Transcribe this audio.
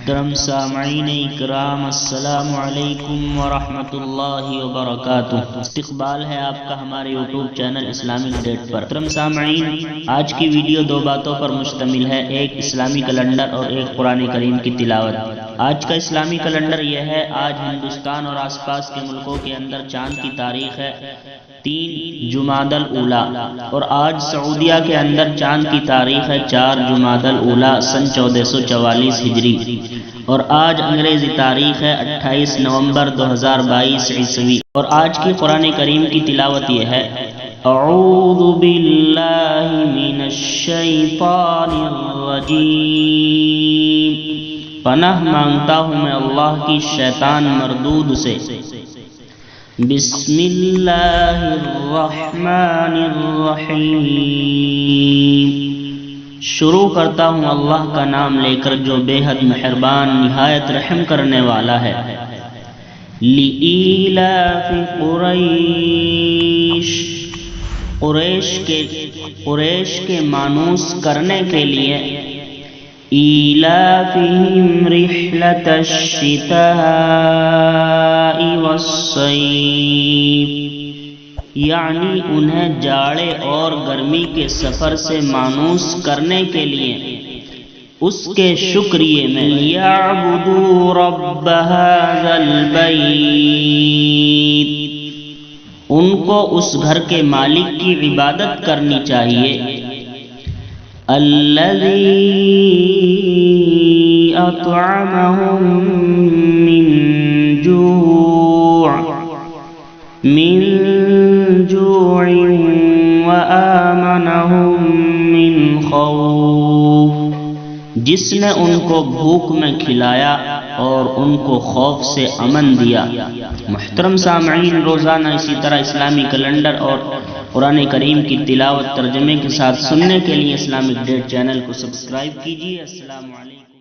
محترم سامعین اکرام، السلام علیکم ورحمۃ اللہ وبرکاتہ۔ استقبال ہے آپ کا ہمارے یوٹیوب چینل اسلامک ڈیٹ پر۔ محترم سامعین، آج کی ویڈیو دو باتوں پر مشتمل ہے، ایک اسلامی کیلنڈر اور ایک قرآن کریم کی تلاوت۔ آج کا اسلامی کیلنڈر یہ ہے، آج ہندوستان اور آس پاس کے ملکوں کے اندر چاند کی تاریخ ہے 3 جمادی الاولیٰ، اور آج سعودیہ کے اندر چاند کی تاریخ ہے 4 جمادی الاولیٰ سن 1444 ہجری، اور آج انگریزی تاریخ ہے 28 نومبر 2022 عیسوی۔ اور آج کی قرآن کریم کی تلاوت یہ ہے، اعوذ باللہ من الشیطان الرجیم، پناہ مانگتا ہوں میں اللہ کی شیطان مردود سے۔ بسم اللہ الرحمن الرحیم، شروع کرتا ہوں اللہ کا نام لے کر جو بے حد مہربان نہایت رحم کرنے والا ہے۔ لِإِيلَافِ قریش کے مانوس کرنے کے لیے، إِيلَافِهِمْ رِحْلَةَ الشِّتَاءِ وَالصَّيْفِ، یعنی انہیں جاڑے اور گرمی کے سفر سے مانوس کرنے کے لیے اس کے شکریے میں، لِيَعْبُدُوا رَبَّ هَذَا الْبَيْتِ، ان کو اس گھر کے مالک کی عبادت کرنی چاہیے، الَّذِي أَطْعَمَهُم مِّن جوع وآمنهم من خوف، جس نے ان کو بھوک میں کھلایا اور ان کو خوف سے امن دیا۔ محترم سامعین، روزانہ اسی طرح اسلامی کیلنڈر اور قرآن کریم کی تلاوت ترجمے کے ساتھ سننے کے لیے اسلامک ڈیٹ چینل کو سبسکرائب کیجیے۔ السلام علیکم۔